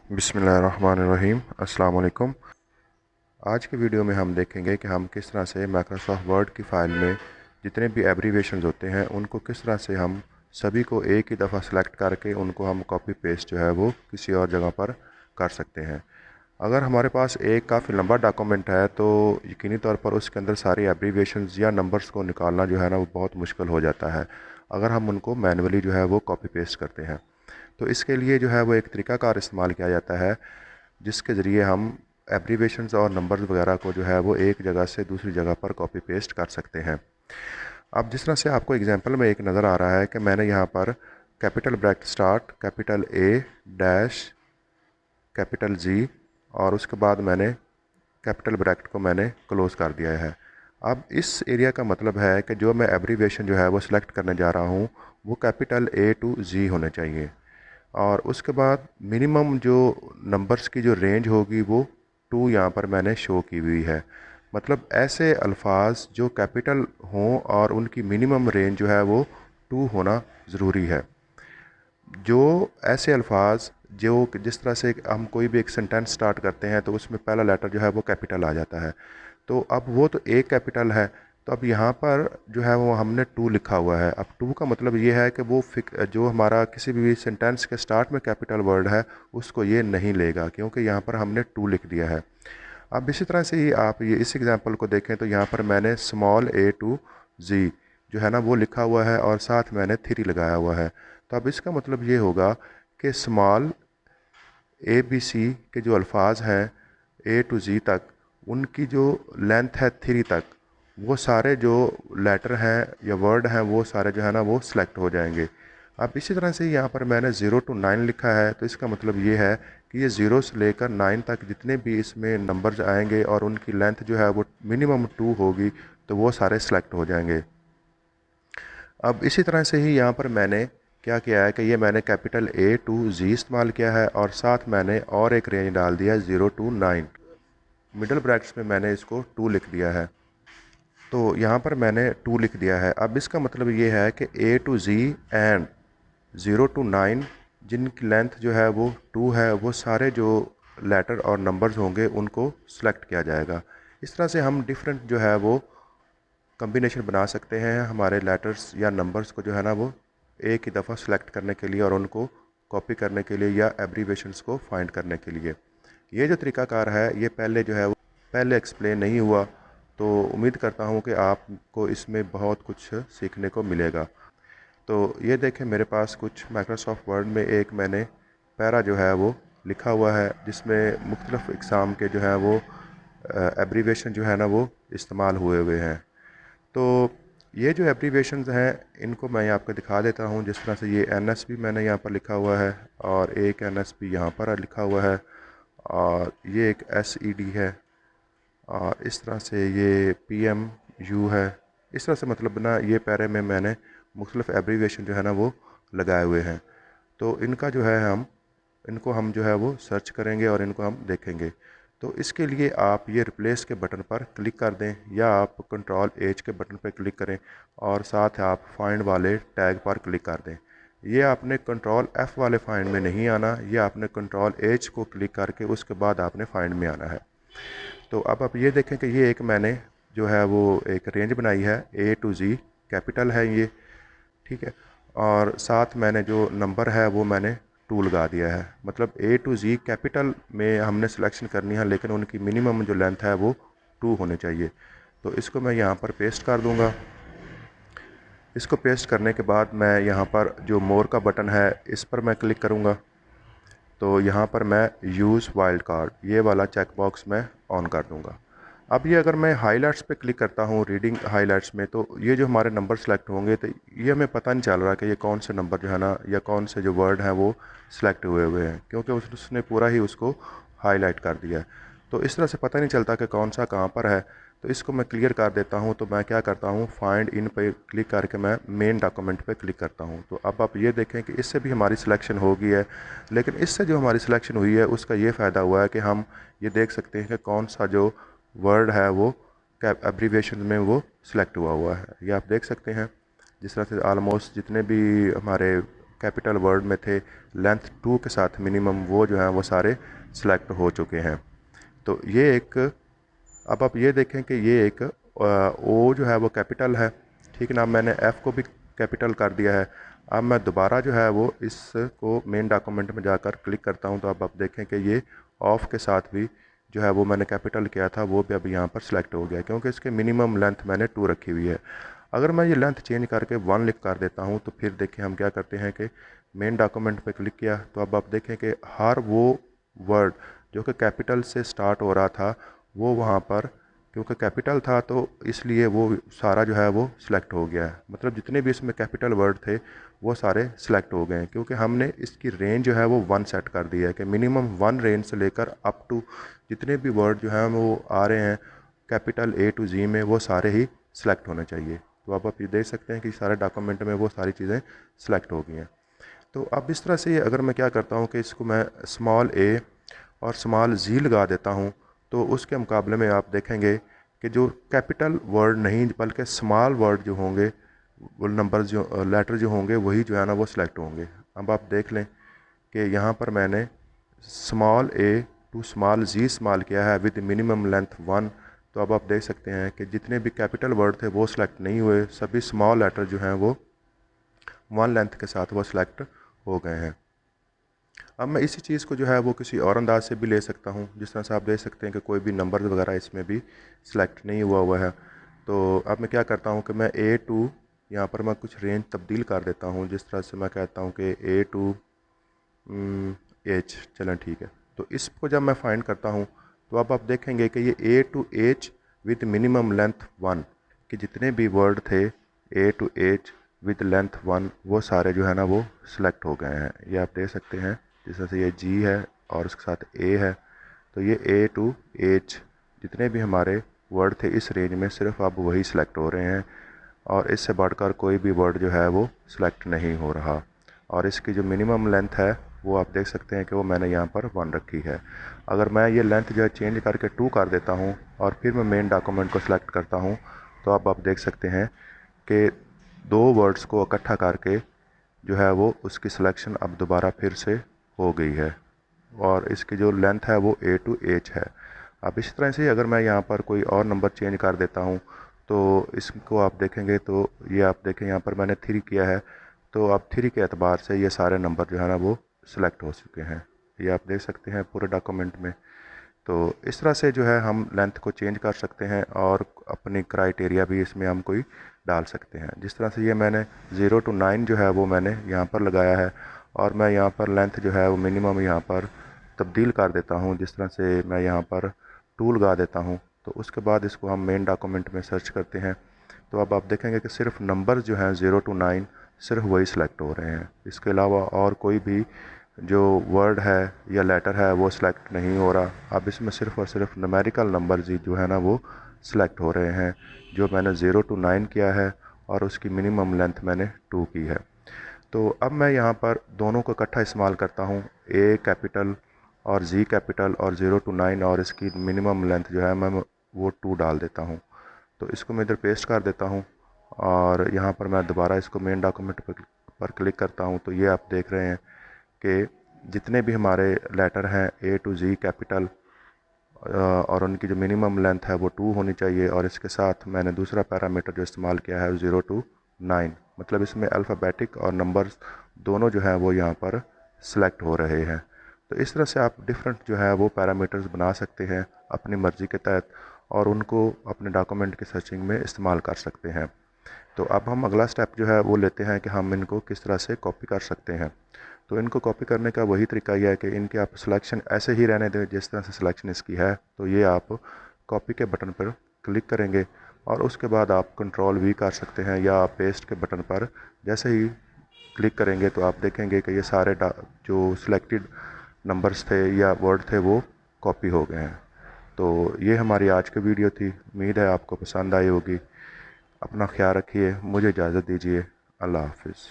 बिस्मिल्लाहिर्रहमानिर्रहीम। अस्सलाम वालेकुम। आज के वीडियो में हम देखेंगे कि हम किस तरह से माइक्रोसॉफ्ट वर्ड की फ़ाइल में जितने भी एब्रीविएशंस होते हैं उनको किस तरह से हम सभी को एक ही दफ़ा सेलेक्ट करके उनको हम कॉपी पेस्ट जो है वो किसी और जगह पर कर सकते हैं। अगर हमारे पास एक काफ़ी लंबा डॉक्यूमेंट है तो यकीनी तौर पर उसके अंदर सारी एब्रीविएशंस या नंबर्स को निकालना जो है ना वो बहुत मुश्किल हो जाता है अगर हम उनको मैनुअली जो है वो कॉपी पेस्ट करते हैं। तो इसके लिए जो है वो एक तरीक़ाकार इस्तेमाल किया जाता है जिसके ज़रिए हम एब्रीविएशंस और नंबर्स वगैरह को जो है वो एक जगह से दूसरी जगह पर कॉपी पेस्ट कर सकते हैं। अब जिस तरह से आपको एग्जांपल में एक नज़र आ रहा है कि मैंने यहाँ पर capital bracket start, capital A, dash, capital G और उसके बाद मैंने कैपिटल ब्रैकेट को मैंने क्लोज़ कर दिया है। अब इस एरिया का मतलब है कि जो मैं एब्रीविएशन जो है वो सिलेक्ट करने जा रहा हूँ वो कैपिटल ए टू जी होने चाहिए और उसके बाद मिनिमम जो नंबर्स की जो रेंज होगी वो 2 यहाँ पर मैंने शो की हुई है। मतलब ऐसे अल्फाज जो कैपिटल हों और उनकी मिनिमम रेंज जो है वो 2 होना ज़रूरी है। जो ऐसे अल्फाज जो जिस तरह से हम कोई भी एक सेंटेंस स्टार्ट करते हैं तो उसमें पहला लेटर जो है वो कैपिटल आ जाता है, तो अब वो तो एक कैपिटल है, तो अब यहाँ पर जो है वो हमने 2 लिखा हुआ है। अब 2 का मतलब ये है कि वो जो हमारा किसी भी सेंटेंस के स्टार्ट में कैपिटल वर्ड है उसको ये नहीं लेगा क्योंकि यहाँ पर हमने 2 लिख दिया है। अब इसी तरह से ही आप ये इस एग्जांपल को देखें तो यहाँ पर मैंने स्मॉल ए टू जी जो है ना वो लिखा हुआ है और साथ मैंने 3 लगाया हुआ है। तो अब इसका मतलब ये होगा कि स्मॉल ए बी सी के जो अल्फाज हैं ए टू जी तक उनकी जो लेंथ है 3 तक, वो सारे जो लेटर हैं या वर्ड हैं वो सारे जो है ना वो सिलेक्ट हो जाएंगे। अब इसी तरह से यहाँ पर मैंने 0 to 9 लिखा है, तो इसका मतलब ये है कि ये 0 से लेकर 9 तक जितने भी इसमें नंबर्स आएंगे और उनकी लेंथ जो है वो मिनिमम 2 होगी तो वो सारे सिलेक्ट हो जाएंगे। अब इसी तरह से ही यहाँ पर मैंने क्या किया है कि ये मैंने कैपिटल ए टू जी इस्तेमाल किया है और साथ मैंने और एक रेंज डाल दिया 0 to 9। मिडल ब्रैकेट्स में मैंने इसको 2 लिख दिया है, तो यहाँ पर मैंने 2 लिख दिया है। अब इसका मतलब ये है कि ए टू जी एंड 0 to 9 जिनकी लेंथ जो है वो 2 है वो सारे जो लेटर और नंबर्स होंगे उनको सेलेक्ट किया जाएगा। इस तरह से हम डिफरेंट जो है वो कम्बिनेशन बना सकते हैं हमारे लेटर्स या नंबर्स को जो है ना वो एक ही दफ़ा सेलेक्ट करने के लिए और उनको कॉपी करने के लिए या एब्रीविएशंस को फाइंड करने के लिए। ये जो तरीक़ाकार है ये पहले जो है वो पहले एक्सप्लेन नहीं हुआ, तो उम्मीद करता हूँ कि आपको इसमें बहुत कुछ सीखने को मिलेगा। तो ये देखें मेरे पास कुछ माइक्रोसॉफ्ट वर्ड में एक मैंने पैरा जो है वो लिखा हुआ है जिसमें मुख्तलिफ़ इक़साम के जो है वो एब्रीविएशन जो है ना वो इस्तेमाल हुए हुए हैं। तो ये जो एब्रीविएशंस हैं इनको मैं आपको दिखा देता हूँ। जिस तरह से ये NS भी मैंने यहाँ पर लिखा हुआ है और एक NS भी यहाँ पर लिखा हुआ है और ये एक SED है और इस तरह से ये PMU है। इस तरह से मतलब ना ये पैरे में मैंने मुख्तलिफ़ एब्रीविएशन जो है ना वो लगाए हुए हैं। तो इनका जो है इनको हम जो है वो सर्च करेंगे और इनको हम देखेंगे। तो इसके लिए आप ये रिप्लेस के बटन पर क्लिक कर दें या आप कंट्रोल H के बटन पर क्लिक करें और साथ आप फाइंड वाले टैग पर क्लिक कर दें। ये आपने कंट्रोल F वाले फाइंड में नहीं आना, ये आपने कंट्रोल H को क्लिक करके उसके बाद आपने फाइंड में आना है। तो अब आप ये देखें कि ये एक मैंने जो है वो एक रेंज बनाई है A to Z, कैपिटल है ये, ठीक है, और साथ मैंने जो नंबर है वो मैंने 2 लगा दिया है। मतलब A to Z कैपिटल में हमने सिलेक्शन करनी है लेकिन उनकी मिनिमम जो लेंथ है वो 2 होने चाहिए। तो इसको मैं यहाँ पर पेस्ट कर दूँगा। इसको पेस्ट करने के बाद मैं यहाँ पर जो मोर का बटन है इस पर मैं क्लिक करूँगा, तो यहाँ पर मैं यूज़ वाइल्ड कार्ड ये वाला चेक बॉक्स मैं ऑन कर दूँगा। अब ये अगर मैं हाइलाइट्स पे क्लिक करता हूँ रीडिंग हाइलाइट्स में, तो ये जो हमारे नंबर सेलेक्ट होंगे तो ये हमें पता नहीं चल रहा कि ये कौन से नंबर जो है ना या कौन से जो वर्ड हैं वो सिलेक्ट हुए हुए हैं क्योंकि उसने पूरा ही उसको हाईलाइट कर दिया है। तो इस तरह से पता नहीं चलता कि कौन सा कहाँ पर है। तो इसको मैं क्लियर कर देता हूँ। तो मैं क्या करता हूँ, फाइंड इन पे क्लिक करके मैं मेन डॉक्यूमेंट पे क्लिक करता हूँ। तो अब आप ये देखें कि इससे भी हमारी सिलेक्शन हो गई है, लेकिन इससे जो हमारी सिलेक्शन हुई है उसका ये फ़ायदा हुआ है कि हम ये देख सकते हैं कि कौन सा जो वर्ड है वो एब्रीविएशन में वो सिलेक्ट हुआ है। ये आप देख सकते हैं। जिस तरह से आलमोस्ट जितने भी हमारे कैपिटल वर्ड में थे लेंथ 2 के साथ मिनिमम, वो जो है वो सारे सिलेक्ट हो चुके हैं। तो ये एक, अब आप ये देखें कि ये एक ओ जो है वो कैपिटल है, ठीक ना। मैंने एफ़ को भी कैपिटल कर दिया है। अब मैं दोबारा जो है वो इसको मेन डॉक्यूमेंट में जाकर क्लिक करता हूँ, तो अब आप देखें कि ये ऑफ के साथ भी जो है वो मैंने कैपिटल किया था वो भी अब यहाँ पर सिलेक्ट हो गया, क्योंकि इसके मिनिमम लेंथ मैंने 2 रखी हुई है। अगर मैं ये लेंथ चेंज करके 1 लिख कर देता हूँ तो फिर देखें हम क्या करते हैं कि मेन डॉक्यूमेंट पे क्लिक किया तो अब आप देखें कि हर वो वर्ड जो कि कैपिटल से स्टार्ट हो रहा था वो वहाँ पर, क्योंकि कैपिटल था तो इसलिए वो सारा जो है वो सिलेक्ट हो गया है। मतलब जितने भी इसमें कैपिटल वर्ड थे वो सारे सिलेक्ट हो गए हैं, क्योंकि हमने इसकी रेंज जो है वो 1 सेट कर दी है कि मिनिमम 1 रेंज से लेकर अप टू जितने भी वर्ड जो हैं वो आ रहे हैं कैपिटल A to Z में, वो सारे ही सिलेक्ट होने चाहिए। तो अब आप ये देख सकते हैं कि सारे डॉक्यूमेंट में वो सारी चीज़ें सिलेक्ट हो गई हैं। तो अब इस तरह से अगर मैं क्या करता हूँ कि इसको मैं स्मॉल a और स्मॉल z लगा देता हूँ, तो उसके मुकाबले में आप देखेंगे कि जो कैपिटल वर्ड नहीं बल्कि स्मॉल वर्ड जो होंगे, वो नंबर जो लेटर जो होंगे वही जो है ना वो सिलेक्ट होंगे। अब आप देख लें कि यहाँ पर मैंने small a to small z small किया है विद मिनिमम लेंथ 1। तो अब आप देख सकते हैं कि जितने भी कैपिटल वर्ड थे वो सिलेक्ट नहीं हुए, सभी स्मॉल लेटर जो हैं वो 1 लेंथ के साथ वो सिलेक्ट हो गए हैं। अब मैं इसी चीज़ को जो है वो किसी और अंदाज से भी ले सकता हूँ, जिस तरह से आप देख सकते हैं कि कोई भी नंबर वगैरह इसमें भी सिलेक्ट नहीं हुआ है। तो अब मैं क्या करता हूँ कि मैं A to, यहाँ पर मैं कुछ रेंज तब्दील कर देता हूँ, जिस तरह से मैं कहता हूँ कि A to H, चलें ठीक है। तो इसको जब मैं फाइंड करता हूँ तो अब आप देखेंगे कि ये A to H with minimum length 1 कि जितने भी वर्ड थे A to H with length 1 वो सारे जो है ना वो सिलेक्ट हो गए हैं। ये आप देख सकते हैं, जिस तरह से ये G है और उसके साथ A है, तो ये A to H जितने भी हमारे वर्ड थे इस रेंज में सिर्फ अब वही सिलेक्ट हो रहे हैं, और इससे बढ़कर कोई भी वर्ड जो है वो सिलेक्ट नहीं हो रहा। और इसकी जो मिनिमम लेंथ है वो आप देख सकते हैं कि वो मैंने यहाँ पर 1 रखी है। अगर मैं ये लेंथ जो है चेंज करके 2 कर देता हूँ और फिर मैं मेन डॉक्यूमेंट को सिलेक्ट करता हूँ, तो अब आप देख सकते हैं कि 2 वर्ड्स को इकट्ठा करके जो है वो उसकी सिलेक्शन अब दोबारा फिर से हो गई है, और इसकी जो लेंथ है वो A to H है। अब इसी तरह से अगर मैं यहाँ पर कोई और नंबर चेंज कर देता हूँ तो इसको आप देखेंगे तो ये आप देखें यहाँ पर मैंने 3 किया है, तो अब 3 के एतबार से ये सारे नंबर जो है ना वो सिलेक्ट हो चुके हैं। ये आप देख सकते हैं पूरे डॉक्यूमेंट में। तो इस तरह से जो है हम लेंथ को चेंज कर सकते हैं और अपनी क्राइटेरिया भी इसमें हम कोई डाल सकते हैं। जिस तरह से ये मैंने 0 to 9 जो है वो मैंने यहाँ पर लगाया है, और मैं यहाँ पर लेंथ जो है वो मिनिमम यहाँ पर तब्दील कर देता हूँ। जिस तरह से मैं यहाँ पर 2 लगा देता हूँ, तो उसके बाद इसको हम मेन डॉक्यूमेंट में सर्च करते हैं, तो अब आप देखेंगे कि सिर्फ नंबर जो हैं 0 to 9 सिर्फ वही सिलेक्ट हो रहे हैं। इसके अलावा और कोई भी जो वर्ड है या लेटर है वो सिलेक्ट नहीं हो रहा। अब इसमें सिर्फ और सिर्फ न्यूमेरिकल नंबर्स ही जो है ना वो सिलेक्ट हो रहे हैं, जो मैंने 0 to 9 किया है और उसकी मिनिमम लेंथ मैंने 2 की है। तो अब मैं यहाँ पर दोनों को इकट्ठा इस्तेमाल करता हूँ, A कैपिटल और Z कैपिटल और 0 to 9, और इसकी मिनिमम लेंथ जो है मैं वो 2 डाल देता हूँ। तो इसको मैं इधर पेस्ट कर देता हूँ, और यहाँ पर मैं दोबारा इसको मेन डॉक्यूमेंट पर क्लिक करता हूँ, तो ये आप देख रहे हैं कि जितने भी हमारे लेटर हैं A to Z कैपिटल और उनकी जो मिनिमम लेंथ है वो 2 होनी चाहिए, और इसके साथ मैंने दूसरा पैरामीटर जो इस्तेमाल किया है 0 to 9, मतलब इसमें अल्फ़ाबेटिक और नंबर्स दोनों जो हैं वो यहाँ पर सिलेक्ट हो रहे हैं। तो इस तरह से आप डिफरेंट जो है वो पैरामीटर्स बना सकते हैं अपनी मर्ज़ी के तहत, और उनको अपने डॉक्यूमेंट की सर्चिंग में इस्तेमाल कर सकते हैं। तो अब हम अगला स्टेप जो है वो लेते हैं कि हम इनको किस तरह से कॉपी कर सकते हैं। तो इनको कॉपी करने का वही तरीका यह है कि इनके आप सिलेक्शन ऐसे ही रहने दें जिस तरह से सिलेक्शन इसकी है। तो ये आप कॉपी के बटन पर क्लिक करेंगे और उसके बाद आप कंट्रोल V कर सकते हैं, या आप पेस्ट के बटन पर जैसे ही क्लिक करेंगे तो आप देखेंगे कि ये सारे जो सिलेक्टेड नंबर्स थे या वर्ड थे वो कॉपी हो गए हैं। तो ये हमारी आज की वीडियो थी, उम्मीद है आपको पसंद आई होगी। अपना ख्याल रखिए, मुझे इजाज़त दीजिए, अल्लाह हाफिज़।